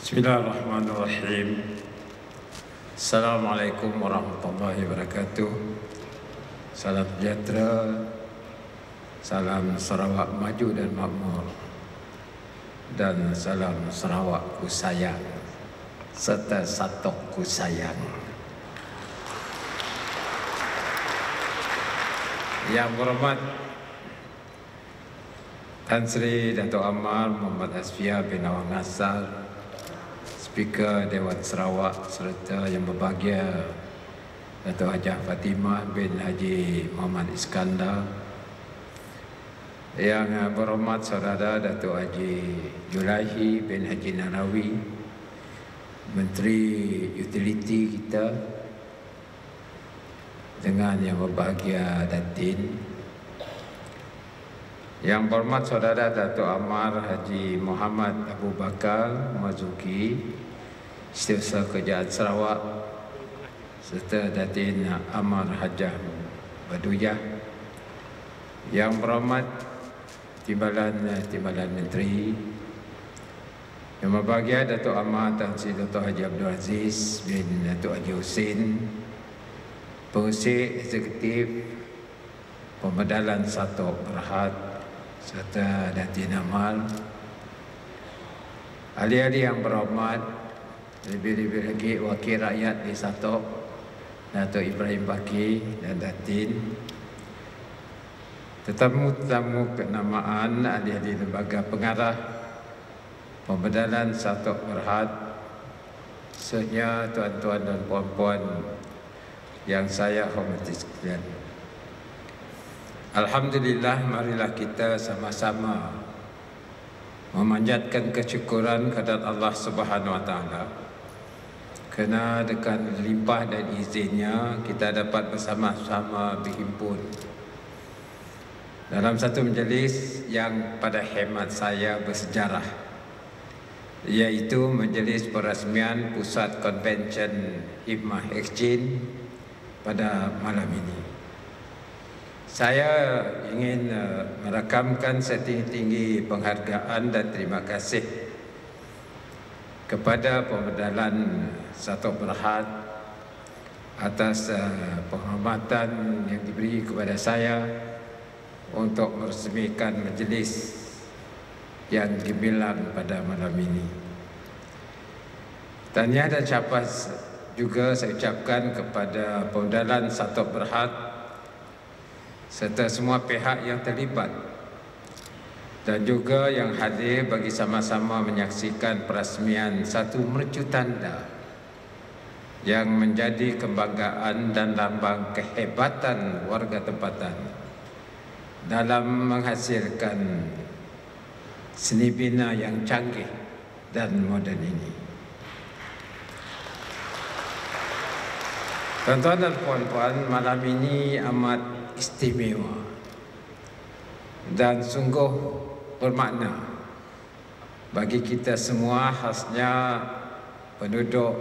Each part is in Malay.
Bismillahirrahmanirrahim. Assalamualaikum warahmatullahi wabarakatuh. Salam sejahtera, salam Sarawak maju dan makmur, dan salam Sarawakku sayang serta Satokku sayang. Yang berhormat Tan Sri Dato' Amar Muhammad Asfia bin Awang Nasar, Speaker Dewan Sarawak, serta yang berbahagia Dato' Hajah Fatimah bin Haji Muhammad Iskandar, yang berhormat Saudara Dato' Haji Julaihi bin Haji Narawi, Menteri Utiliti kita, dengan yang berbahagia Datin, yang berhormat Saudara Dato' Amar Haji Muhammad Abu Bakar Mazuki, Setiausaha Kerajaan Sarawak, serta Datin Amar Hajah Baduyah, yang berhormat Timbalan Menteri, yang berbahagia Dato' Amar Tan Sri Dr. Haji Abdul Aziz bin Dato' Haji Husin, Pengurusi Eksekutif Pemedalan Satok Berhad, serta Datin Amal, ahli-ahli yang berhormat, lebih-lebih lagi Wakil Rakyat di Satok, Dato' Ibrahim Baki dan Datin, tetamu-tetamu kenamaan, ahli-ahli lembaga pengarah Pemedalan Satok Berhad, semuanya tuan-tuan dan puan-puan yang saya hormati sekalian. Alhamdulillah, marilah kita sama-sama memanjatkan kesyukuran kepada Allah Subhanahu Wa Taala, kerana dengan limpah dan izinnya kita dapat bersama-sama berhimpun dalam satu majlis yang pada hemat saya bersejarah, iaitu Majlis Perasmian Pusat Convention Hikmah Exchange pada malam ini. Saya ingin merakamkan setinggi-tinggi penghargaan dan terima kasih kepada Pemedalan Satok Berhad atas penghormatan yang diberi kepada saya untuk meresmikan majlis yang gemilang pada malam ini. Tahniah dan syabas juga saya ucapkan kepada Pemedalan Satok Berhad serta semua pihak yang terlibat dan juga yang hadir bagi sama-sama menyaksikan perasmian satu mercu tanda yang menjadi kebanggaan dan lambang kehebatan warga tempatan dalam menghasilkan seni bina yang canggih dan moden ini. Tuan-tuan dan puan-puan, malam ini amat istimewa dan sungguh bermakna bagi kita semua, khasnya penduduk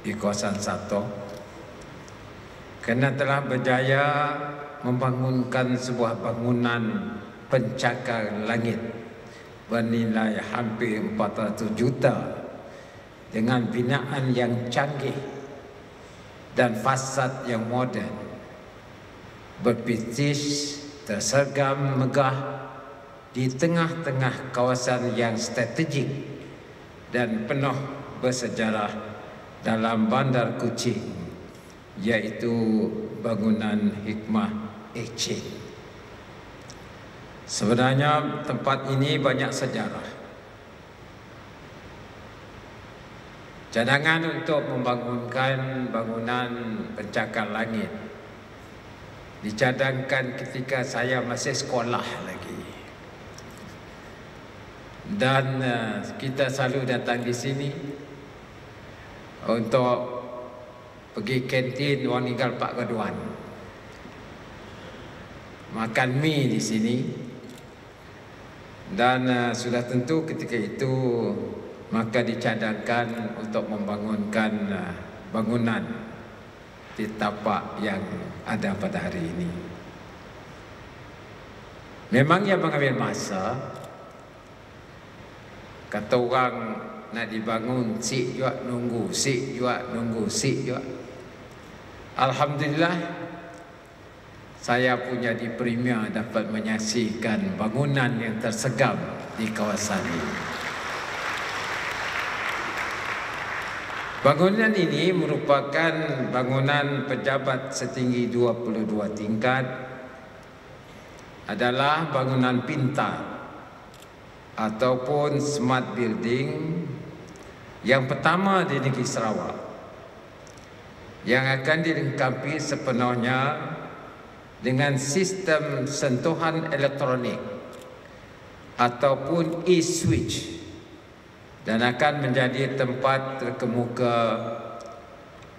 di kawasan Satok, kerana telah berjaya membangunkan sebuah bangunan pencakar langit bernilai hampir 400 juta dengan binaan yang canggih dan fasad yang moden, berpintis, tersergam megah di tengah-tengah kawasan yang strategik dan penuh bersejarah dalam Bandar Kuching, iaitu bangunan Hikmah Exchange. Sebenarnya tempat ini banyak sejarah. Cadangan untuk membangunkan bangunan pencakar langit dicadangkan ketika saya masih sekolah lagi. Dan kita selalu datang di sini untuk pergi kantin Wang Ninggal Pak Keduan, makan mie di sini. Dan sudah tentu ketika itu maka dicadangkan untuk membangunkan bangunan di tapak yang ada pada hari ini. Memang ia mengambil masa, kata orang nak dibangun, sik juga nunggu, sik juga nunggu, sik juga. Alhamdulillah, saya punya di Premier dapat menyaksikan bangunan yang tersegam di kawasan ini. Bangunan ini merupakan bangunan pejabat setinggi 22 tingkat, adalah bangunan pintar ataupun smart building yang pertama di negeri Sarawak yang akan dilengkapi sepenuhnya dengan sistem sentuhan elektronik ataupun e-switch dan akan menjadi tempat terkemuka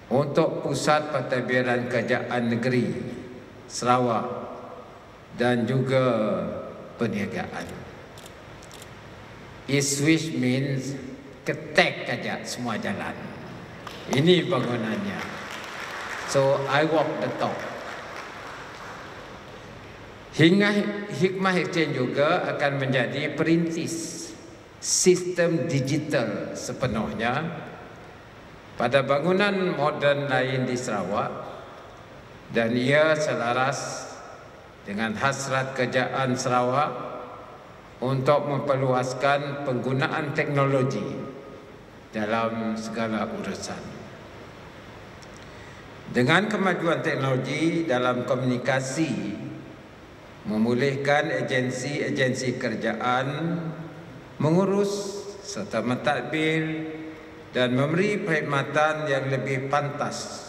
untuk pusat pentadbiran kerajaan negeri Sarawak dan juga perniagaan. E-switch means ketek aja semua jalan. Ini bangunannya. So I walk the talk. Hingga hikmah exchange juga akan menjadi perintis sistem digital sepenuhnya pada bangunan moden lain di Sarawak, dan ia selaras dengan hasrat kerajaan Sarawak untuk memperluaskan penggunaan teknologi dalam segala urusan. Dengan kemajuan teknologi dalam komunikasi, memulihkan agensi-agensi kerajaan mengurus serta mentadbir dan memberi perkhidmatan yang lebih pantas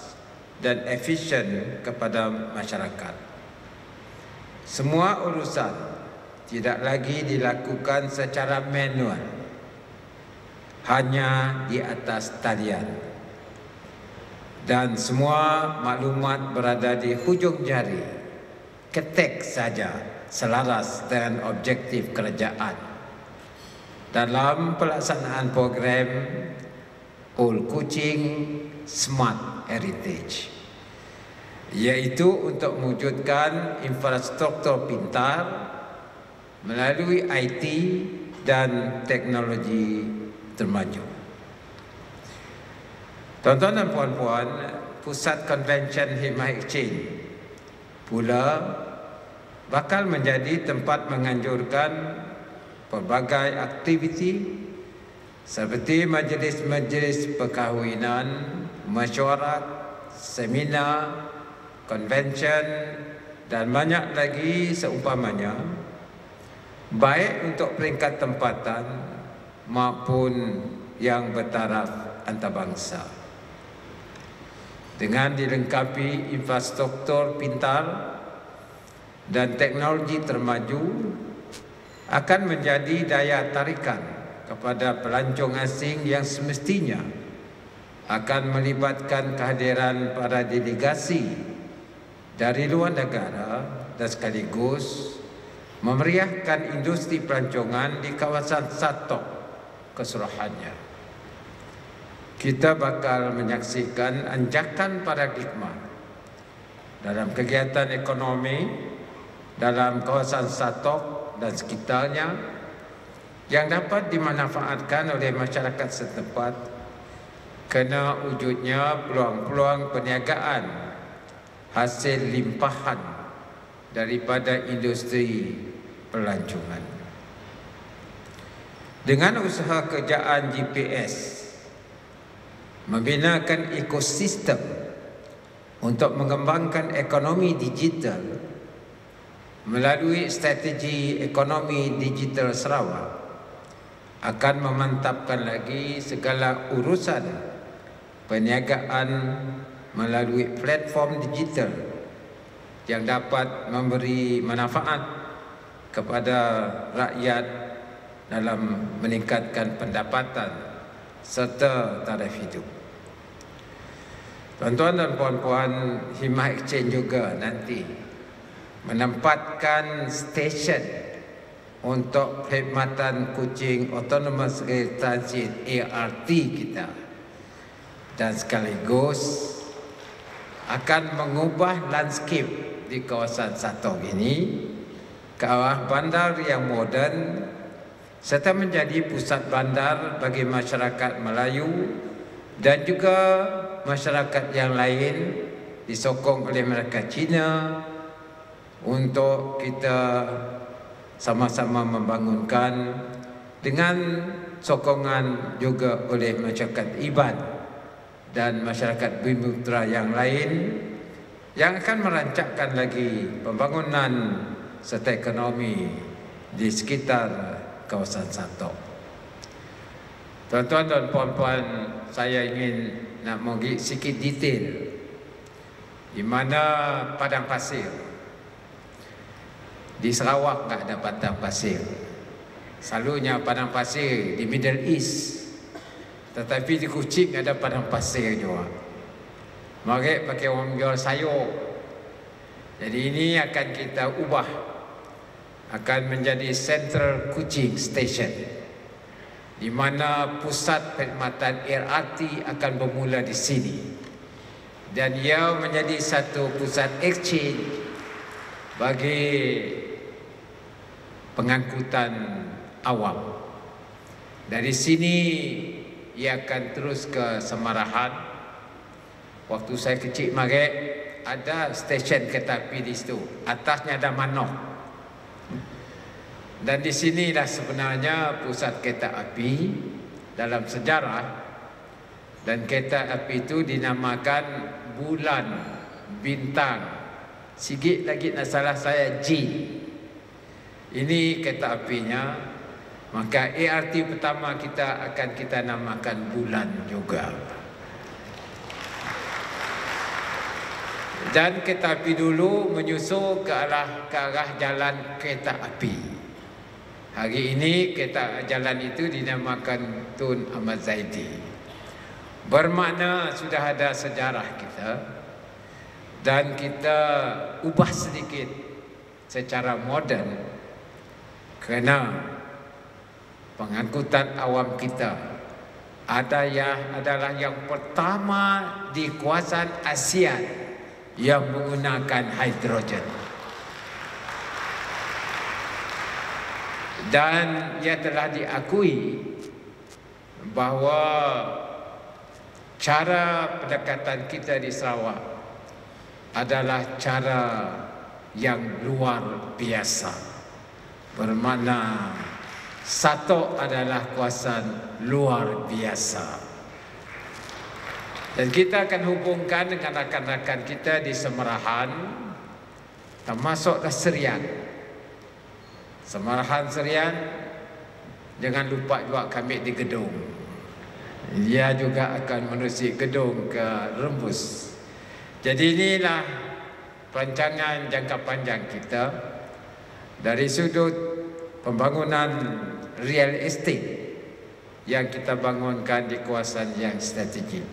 dan efisien kepada masyarakat. Semua urusan tidak lagi dilakukan secara manual, hanya di atas talian, dan semua maklumat berada di hujung jari, ketik saja selaras dengan objektif kerajaan dalam pelaksanaan program Old Kuching Smart Heritage, iaitu untuk mewujudkan infrastruktur pintar melalui IT dan teknologi termaju. Tuan-tuan dan puan-puan, Pusat Convention Hikmah Exchange pula bakal menjadi tempat menganjurkan pelbagai aktiviti seperti majlis-majlis perkahwinan, mesyuarat, seminar, konvensyen dan banyak lagi seumpamanya, baik untuk peringkat tempatan maupun yang bertaraf antarabangsa. Dengan dilengkapi infrastruktur pintar dan teknologi termaju, akan menjadi daya tarikan kepada pelancong asing yang semestinya akan melibatkan kehadiran para delegasi dari luar negara dan sekaligus memeriahkan industri pelancongan di kawasan Satok keseluruhannya. Kita bakal menyaksikan anjakan paradigma dalam kegiatan ekonomi dalam kawasan Satok dan sekitarnya yang dapat dimanfaatkan oleh masyarakat setempat kerana wujudnya peluang-peluang perniagaan hasil limpahan daripada industri pelancongan. Dengan usaha kerjaan GPS membinakan ekosistem untuk mengembangkan ekonomi digital melalui strategi ekonomi digital Sarawak, akan memantapkan lagi segala urusan perniagaan melalui platform digital yang dapat memberi manfaat kepada rakyat dalam meningkatkan pendapatan serta taraf hidup. Tuan-tuan dan puan-puan, Hikmah Exchange juga nanti menempatkan stesen untuk perkhidmatan Kuching Autonomous Rail Transit ART kita, dan sekaligus akan mengubah landscape di kawasan Satok ini ke arah bandar yang moden serta menjadi pusat bandar bagi masyarakat Melayu dan juga masyarakat yang lain, disokong oleh masyarakat Cina untuk kita sama-sama membangunkan dengan sokongan juga oleh masyarakat Iban dan masyarakat Bumi Putra yang lain yang akan merancangkan lagi pembangunan serta ekonomi di sekitar kawasan Satok. Tuan-tuan dan puan-puan, saya ingin nak bagi sikit detail di mana padang pasir. Di Sarawak tak ada padang pasir. Selalunya padang pasir di Middle East, tetapi di Kuching ada padang pasir juga. Mari pakai orang jual sayur. Jadi ini akan kita ubah, akan menjadi Central Kuching Station, di mana pusat perkhidmatan LRT akan bermula di sini, dan ia menjadi satu pusat exchange bagi pengangkutan awam. Dari sini ia akan terus ke Semarahan. Waktu saya kecil mari ada stesen kereta api di situ, atasnya ada manok. Dan di sinilah sebenarnya pusat kereta api dalam sejarah, dan kereta api itu dinamakan Bulan Bintang. Sikit lagi nak salah saya, G. Ini kereta apinya. Maka ART pertama kita akan kita namakan Bulan juga. Dan kereta api dulu menyusul ke arah jalan kereta api. Hari ini kereta jalan itu dinamakan Tun Ahmad Zaidi. Bermakna sudah ada sejarah kita, dan kita ubah sedikit secara moden kerana pengangkutan awam kita adalah yang pertama di kawasan ASEAN yang menggunakan hidrogen. Dan ia telah diakui bahawa cara pendekatan kita di Sarawak adalah cara yang luar biasa. Bermakna Satok adalah kawasan luar biasa. Dan kita akan hubungkan dengan rakan-rakan kita di Semarahan, termasuklah Serian. Semarahan Serian, jangan lupa juga kami di Gedung. Dia juga akan menerusi Gedung ke Rembus. Jadi inilah perancangan jangka panjang kita dari sudut pembangunan real estate yang kita bangunkan di kawasan yang strategik.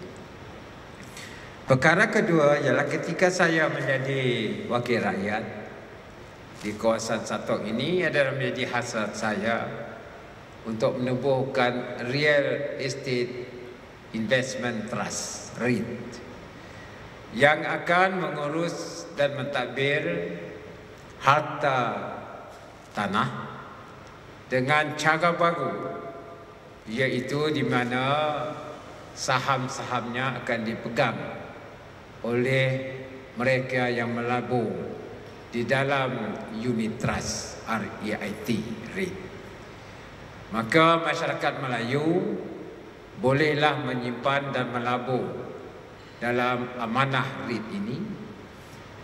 Perkara kedua ialah ketika saya menjadi wakil rakyat di kawasan Satok ini, adalah menjadi hasrat saya untuk menubuhkan Real Estate Investment Trust (REIT) yang akan mengurus dan mentadbir harta tanah dengan cara baru, iaitu di mana saham-sahamnya akan dipegang oleh mereka yang melabur di dalam unit trust REIT. Maka masyarakat Melayu bolehlah menyimpan dan melabur dalam amanah REIT ini,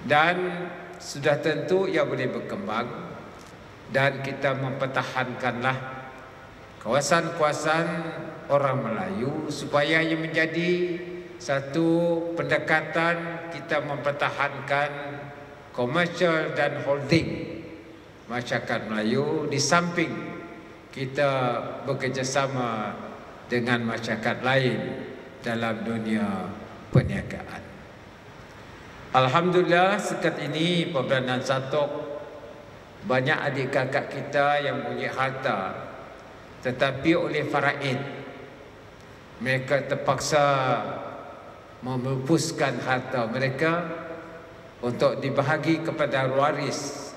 dan sudah tentu ia boleh berkembang, dan kita mempertahankanlah kawasan-kawasan orang Melayu supaya ia menjadi satu pendekatan kita mempertahankan komersial dan holding masyarakat Melayu, di samping kita bekerjasama dengan masyarakat lain dalam dunia perniagaan. Alhamdulillah, sekat ini Pembedanan Satok banyak adik kakak kita yang punya harta, tetapi oleh faraid mereka terpaksa memupuskan harta mereka untuk dibahagi kepada waris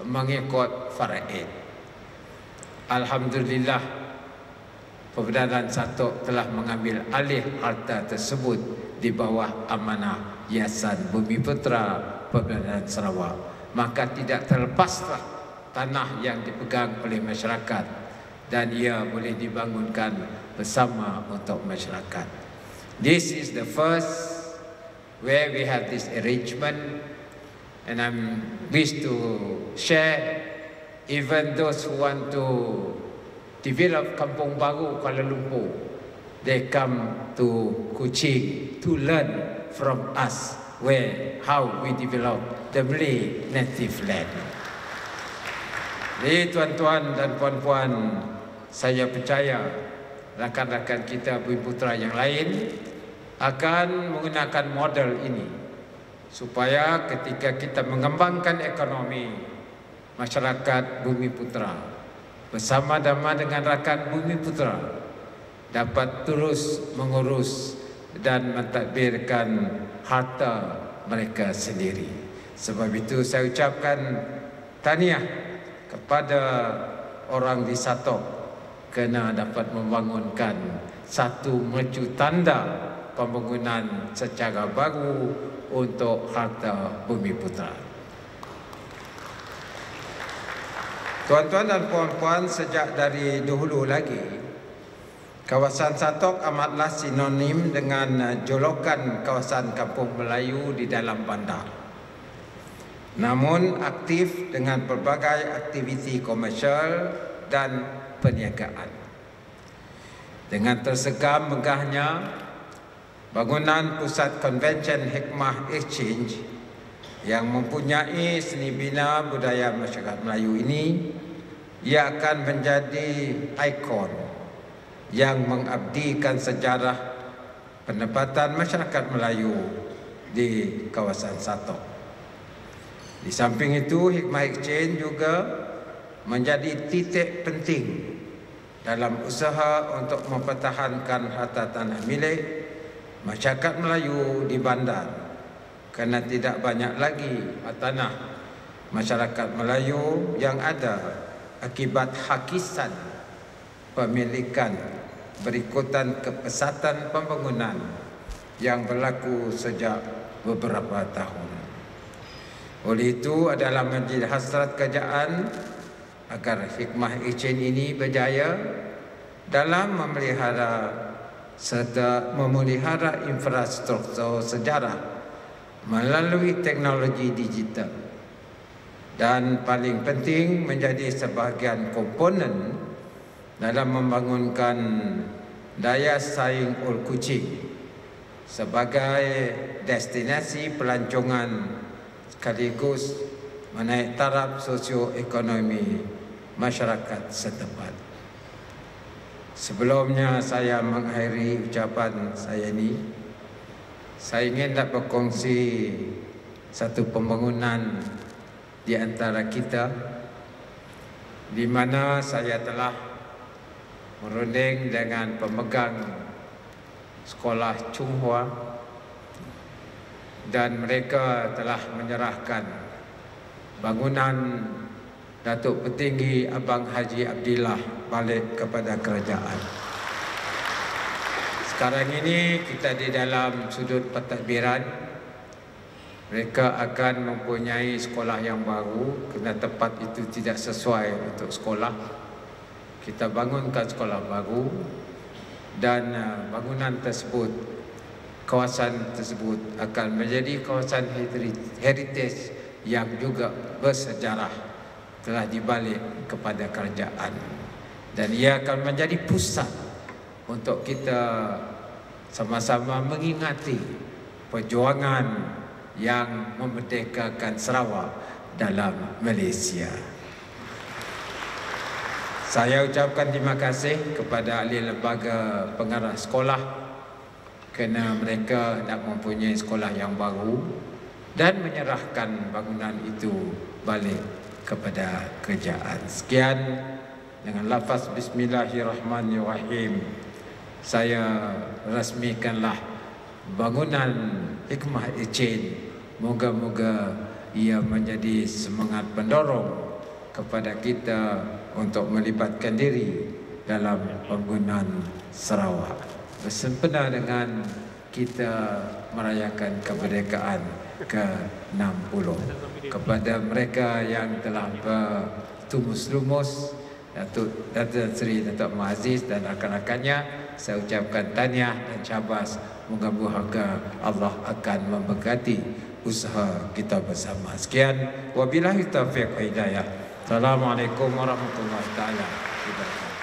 mengikut faraid. Alhamdulillah, Perdana Satok telah mengambil alih harta tersebut di bawah amanah Yayasan Bumiputera Perdana Sarawak. Maka tidak terlepaslah tanah yang dipegang oleh masyarakat dan ia boleh dibangunkan bersama untuk masyarakat. This is the first where we have this arrangement, and I wish to share even those who want to develop Kampung Baru Kuala Lumpur, they come to Kuching to learn from us how we develop the Malay native land. Jadi tuan-tuan dan puan-puan, saya percaya rakan-rakan kita Bumiputera yang lain akan menggunakan model ini supaya ketika kita mengembangkan ekonomi masyarakat Bumiputera bersama-sama dengan rakan Bumiputera dapat terus mengurus dan mentadbirkan harta mereka sendiri. Sebab itu saya ucapkan tahniah kepada orang di Satok kerana dapat membangunkan satu mercu tanda pembangunan secara baru untuk harta Bumiputera. Tuan-tuan dan puan-puan, sejak dari dahulu lagi, kawasan Satok amatlah sinonim dengan jolokan kawasan kampung Melayu di dalam bandar. Namun aktif dengan berbagai aktiviti komersial dan perniagaan. Dengan tersegam megahnya bangunan pusat Convention Hikmah Exchange yang mempunyai seni bina budaya masyarakat Melayu ini, ia akan menjadi ikon yang mengabdikan sejarah pendapatan masyarakat Melayu di kawasan Satok. Di samping itu, Hikmah Exchange juga menjadi titik penting dalam usaha untuk mempertahankan harta tanah milik masyarakat Melayu di bandar, kerana tidak banyak lagi tanah masyarakat Melayu yang ada akibat hakisan pemilikan berikutan kepesatan pembangunan yang berlaku sejak beberapa tahun. Oleh itu adalah menjadi hasrat kerajaan agar Hikmah Exchange ini berjaya dalam memelihara serta memelihara infrastruktur sejarah melalui teknologi digital, dan paling penting menjadi sebahagian komponen dalam membangunkan daya saing Old Kuching sebagai destinasi pelancongan sekaligus menaik taraf sosioekonomi masyarakat setempat. Sebelumnya saya mengakhiri ucapan saya ini, saya ingin nak berkongsi satu pembangunan di antara kita di mana saya telah merunding dengan pemegang sekolah Chung Hua dan mereka telah menyerahkan bangunan Datuk Petinggi Abang Haji Abdillah balik kepada kerajaan. Sekarang ini kita di dalam sudut pentadbiran. Mereka akan mempunyai sekolah yang baru kerana tempat itu tidak sesuai untuk sekolah. Kita bangunkan sekolah baru dan bangunan tersebut, kawasan tersebut akan menjadi kawasan heritage yang juga bersejarah, telah dibalik kepada kerajaan, dan ia akan menjadi pusat untuk kita sama-sama mengingati perjuangan yang memerdekakan Sarawak dalam Malaysia. Saya ucapkan terima kasih kepada ahli lembaga pengarah sekolah kerana mereka nak mempunyai sekolah yang baru dan menyerahkan bangunan itu balik kepada kerajaan. Sekian, dengan lafaz Bismillahirrahmanirrahim, saya rasmikanlah bangunan Hikmah Exchange. Moga-moga ia menjadi semangat pendorong kepada kita untuk melibatkan diri dalam pembangunan Sarawak. Bersempena dengan kita merayakan kemerdekaan ke-60. Kepada mereka yang telah bertumus lumus, Datuk Seri Datuk Ahmad Aziz dan rakan-rakannya, saya ucapkan tahniah dan syabas. Moga-moga Allah akan memberkati usaha kita bersama. Sekian, wabillahi taufiq wa hidayah. Assalamualaikum warahmatullahi wabarakatuh.